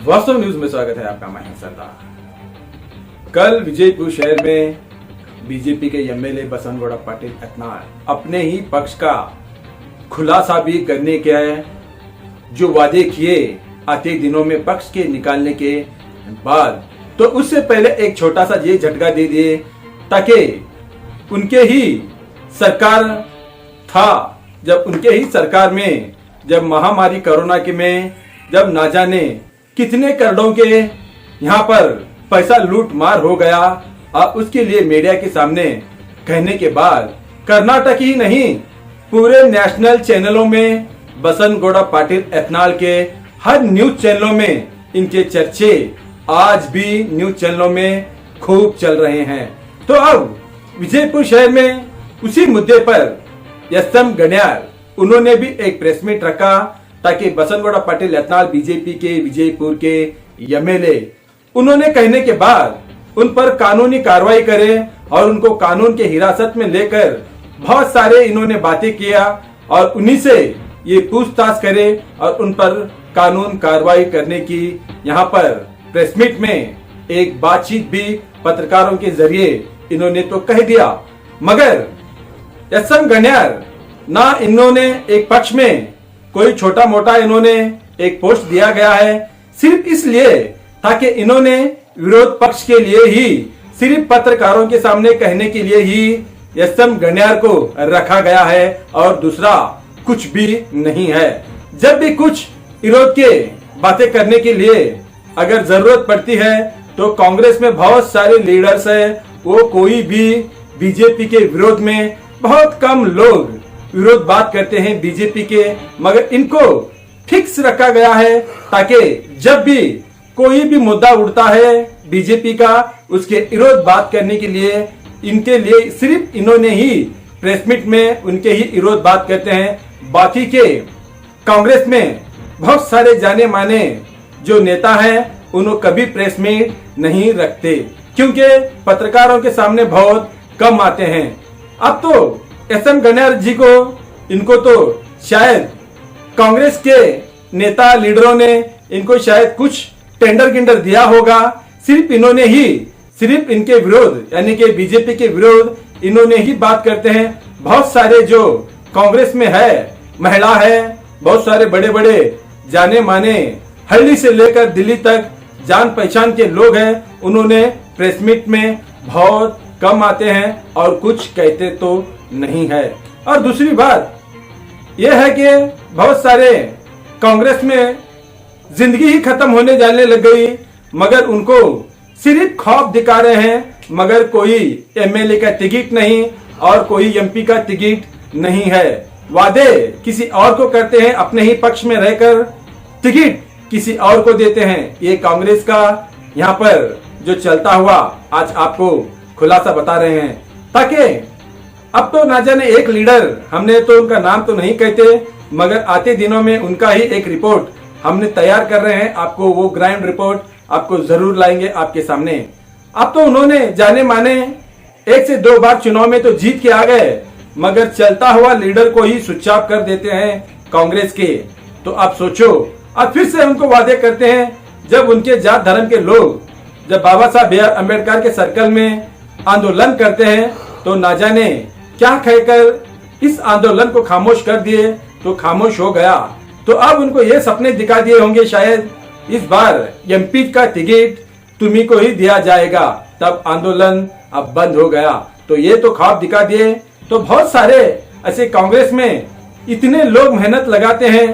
वास्तव न्यूज में स्वागत है आपका। मैं सरदार। कल विजयपुर शहर में बीजेपी के एमएलए बसंत गौड़ा पाटिल एतनाल अपने ही पक्ष का खुलासा भी करने के जो वादे किए आते दिनों में पक्ष के निकालने के बाद, तो उससे पहले एक छोटा सा ये झटका दे दिए ताकि उनके ही सरकार था, जब उनके ही सरकार में जब महामारी कोरोना के में जब ना जाने कितने करोड़ों के यहाँ पर पैसा लूट मार हो गया, और उसके लिए मीडिया के सामने कहने के बाद कर्नाटक ही नहीं पूरे नेशनल चैनलों में बसंत गौड़ा पाटिल एतनाल के हर न्यूज चैनलों में इनके चर्चे आज भी न्यूज चैनलों में खूब चल रहे हैं। तो अब विजयपुर शहर में उसी मुद्दे पर एसएम गण्यार उन्होंने भी एक प्रेस मीट रखा ताकि बसंत गौड़ा पाटिल एतनाल बीजेपी के विजयपुर के एमएलए उन्होंने कहने के बाद उन पर कानूनी कार्रवाई करे और उनको कानून के हिरासत में लेकर बहुत सारे इन्होंने बातें किया और उन्हीं से ये पूछताछ करे और उन पर कानून कार्रवाई करने की यहाँ पर प्रेस मीट में एक बातचीत भी पत्रकारों के जरिए इन्होंने तो कह दिया। मगर एसएम गण्यार ना इन्होंने एक पक्ष में कोई छोटा मोटा इन्होंने एक पोस्ट दिया गया है सिर्फ इसलिए ताकि इन्होंने विरोध पक्ष के लिए ही सिर्फ पत्रकारों के सामने कहने के लिए ही एसएम गण्यार को रखा गया है और दूसरा कुछ भी नहीं है। जब भी कुछ विरोध के बातें करने के लिए अगर जरूरत पड़ती है तो कांग्रेस में बहुत सारे लीडर्स है, वो कोई भी बीजेपी के विरोध में बहुत कम लोग विरोध बात करते हैं बीजेपी के, मगर इनको फिक्स रखा गया है ताकि जब भी कोई भी मुद्दा उठता है बीजेपी का उसके विरोध बात करने के लिए इनके लिए सिर्फ इन्होंने ही प्रेस मीट में उनके ही विरोध बात करते हैं। बाकी के कांग्रेस में बहुत सारे जाने माने जो नेता हैं उन्होंने कभी प्रेस मीट नहीं रखते क्योंकि पत्रकारों के सामने बहुत कम आते हैं। अब तो एसएम गण्यार जी को इनको तो शायद कांग्रेस के नेता लीडरों ने इनको शायद कुछ टेंडर गिंडर दिया होगा, सिर्फ इन्होंने ही सिर्फ इनके विरोध यानी कि बीजेपी के विरोध इन्होंने ही बात करते हैं। बहुत सारे जो कांग्रेस में है महिला है, बहुत सारे बड़े बड़े जाने माने हल्दी से लेकर दिल्ली तक जान पहचान के लोग हैं, उन्होंने प्रेस मीट में बहुत कम आते हैं और कुछ कहते तो नहीं है। और दूसरी बात यह है कि बहुत सारे कांग्रेस में जिंदगी ही खत्म होने जाने लग गई, मगर उनको सिर्फ ख्वाब दिखा रहे हैं, मगर कोई एमएलए का टिकट नहीं और कोई एमपी का टिकट नहीं है। वादे किसी और को करते हैं, अपने ही पक्ष में रहकर टिकट किसी और को देते हैं। ये कांग्रेस का यहाँ पर जो चलता हुआ आज आपको खुलासा बता रहे हैं, ताकि अब तो ना जाने एक लीडर, हमने तो उनका नाम तो नहीं कहते, मगर आते दिनों में उनका ही एक रिपोर्ट हमने तैयार कर रहे हैं, आपको वो ग्राउंड रिपोर्ट आपको जरूर लाएंगे आपके सामने। अब तो उन्होंने जाने माने 1 से 2 बार चुनाव में तो जीत के आ गए, मगर चलता हुआ लीडर को ही स्विच ऑफ कर देते हैं कांग्रेस के। तो आप सोचो, अब फिर से उनको वादे करते हैं। जब उनके जात धर्म के लोग जब बाबा साहब बी आर अम्बेडकर के सर्कल में आंदोलन करते हैं तो ना जाने क्या कहकर इस आंदोलन को खामोश कर दिए, तो खामोश हो गया। तो अब उनको ये सपने दिखा दिए होंगे शायद इस बार एमपी का टिकट तुम्ही को ही दिया जाएगा, तब आंदोलन अब बंद हो गया। तो ये तो ख्वाब दिखा दिए। तो बहुत सारे ऐसे कांग्रेस में इतने लोग मेहनत लगाते हैं,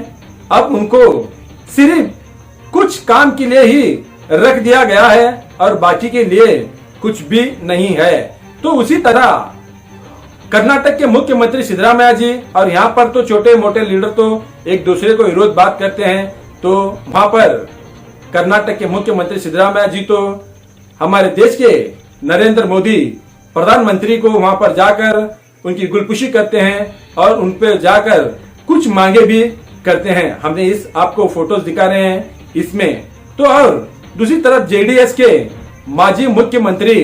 अब उनको सिर्फ कुछ काम के लिए ही रख दिया गया है और बाकी के लिए कुछ भी नहीं है। तो उसी तरह कर्नाटक के मुख्यमंत्री सिद्धरामैया जी और यहाँ पर तो छोटे मोटे लीडर तो एक दूसरे को विरोध बात करते हैं। तो वहां पर कर्नाटक के मुख्यमंत्री सिद्धरामैया जी तो हमारे देश के नरेंद्र मोदी प्रधानमंत्री को वहां पर जाकर उनकी गुलपुशी करते हैं और उन पर जाकर कुछ मांगे भी करते हैं। हमने इस आपको फोटोज दिखा रहे हैं इसमें। तो और दूसरी तरफ जेडीएस के माजी मुख्यमंत्री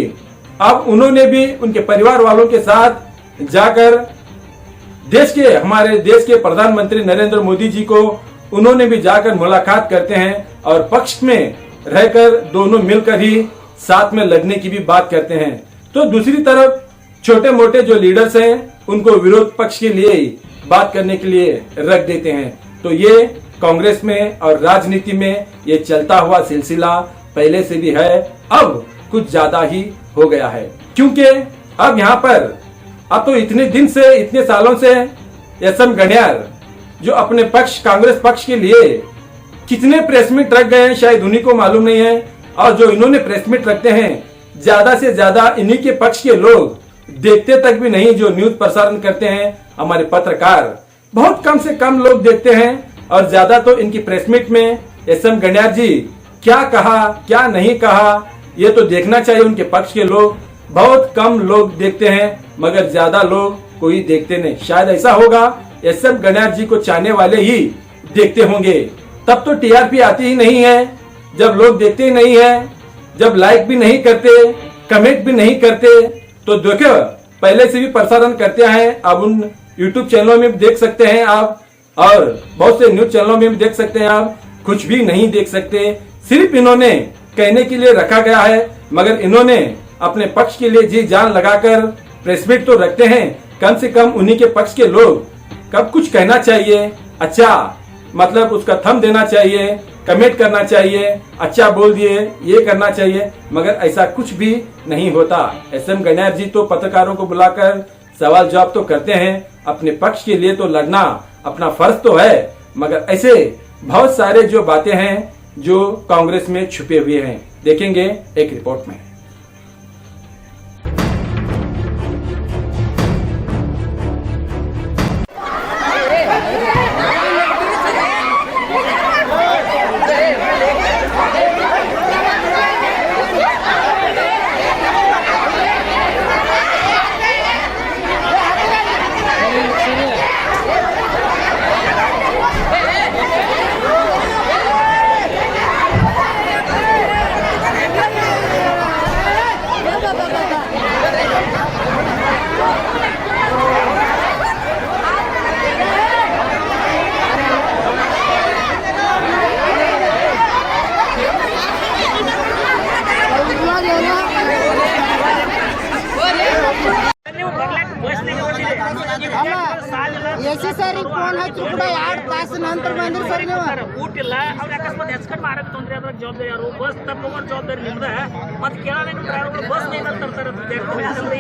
अब उन्होंने भी उनके परिवार वालों के साथ जाकर हमारे देश के प्रधानमंत्री नरेंद्र मोदी जी को उन्होंने भी जाकर मुलाकात करते हैं और पक्ष में रहकर दोनों मिलकर ही साथ में लड़ने की भी बात करते हैं, तो दूसरी तरफ छोटे मोटे जो लीडर्स हैं उनको विरोध पक्ष के लिए ही बात करने के लिए रख देते हैं। तो ये कांग्रेस में और राजनीति में ये चलता हुआ सिलसिला पहले से भी है, अब कुछ ज्यादा ही हो गया है। क्योंकि अब यहाँ पर अब तो इतने दिन से, इतने सालों से एसएम गणियार जो अपने पक्ष कांग्रेस पक्ष के लिए कितने प्रेस मीट रख गए हैं शायद उन्हीं को मालूम नहीं है, और जो इन्होंने प्रेस मीट रखते हैं ज्यादा से ज्यादा इन्हीं के पक्ष के लोग देखते तक भी नहीं। जो न्यूज प्रसारण करते हैं हमारे पत्रकार, बहुत कम से कम लोग देखते हैं, और ज्यादा तो इनकी प्रेस मीट में एसएम गणियार जी क्या कहा क्या नहीं कहा ये तो देखना चाहिए। उनके पक्ष के लोग बहुत कम लोग देखते हैं, मगर ज्यादा लोग कोई देखते नहीं। शायद ऐसा होगा एसएम गणियार जी को चाहने वाले ही देखते होंगे, तब तो टीआरपी आती ही नहीं है। जब लोग देखते ही नहीं है, जब लाइक भी नहीं करते, कमेंट भी नहीं करते, तो देखो पहले से भी प्रसारण करते हैं। अब उन यूट्यूब चैनलों में भी देख सकते हैं आप, और बहुत से न्यूज चैनलों में भी देख सकते हैं आप, कुछ भी नहीं देख सकते। सिर्फ इन्होंने कहने के लिए रखा गया है, मगर इन्होंने अपने पक्ष के लिए जी जान लगाकर प्रेस मीट तो रखते हैं। कम से कम उन्हीं के पक्ष के लोग कब कुछ कहना चाहिए, अच्छा मतलब उसका थंब देना चाहिए, कमेंट करना चाहिए, अच्छा बोल दिए, ये करना चाहिए, मगर ऐसा कुछ भी नहीं होता। एसएम गणियार जी तो पत्रकारों को बुलाकर सवाल जवाब तो करते हैं, अपने पक्ष के लिए तो लड़ना अपना फर्ज तो है, मगर ऐसे बहुत सारे जो बातें हैं जो कांग्रेस में छुपे हुए हैं। देखेंगे एक रिपोर्ट में। ಸರ್ ಫೋನ್ ಹಚ್ಚಿ ಕೂಡ 2 ತಾಸು ನಂತರ ಬಂದ್ರಿ ಸರ್ ನೀವು ಊಟ ಇಲ್ಲ ಅವ್ರ ಅಕಸ್ಮಾತ್ ಹೆಚ್ಕಟ್ ಮಾಡಕ್ ತೊಂದ್ರೆ ಅದ್ರ ಜವಾಬ್ದಾರಿ ಯಾರು ಬಸ್ ತಪ್ಪಿಕೊಂಡು ಜವಾಬ್ದಾರಿ ನಿಮ್ದ ಮತ್ತೆ ಕೇಳೋಣ ಡ್ರೈವರ್ ಬಸ್ ನೇಮ್ ಅಂತ ತರ್ತಾರೆ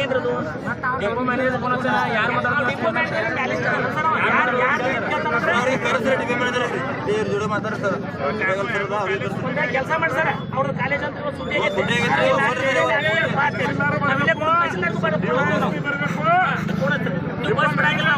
ಏನ್ರದು ಡಿಪೋ ಮ್ಯಾನೇಜರ್ ಫೋನ್ ಹಚ್ಚ ಯಾರು ಮಾತಾಡ್ತಾರೆ ಡಿಪೋ ಮ್ಯಾನೇಜರ್ ಕೆಲಸ ಮಾಡ್ತಾರೆ ಅವ್ರ ಕಾಲೇಜ್ ಅಂತ ಸುದ್ದಿ ಬಸ್ ಬಿಡಂಗಿಲ್ಲ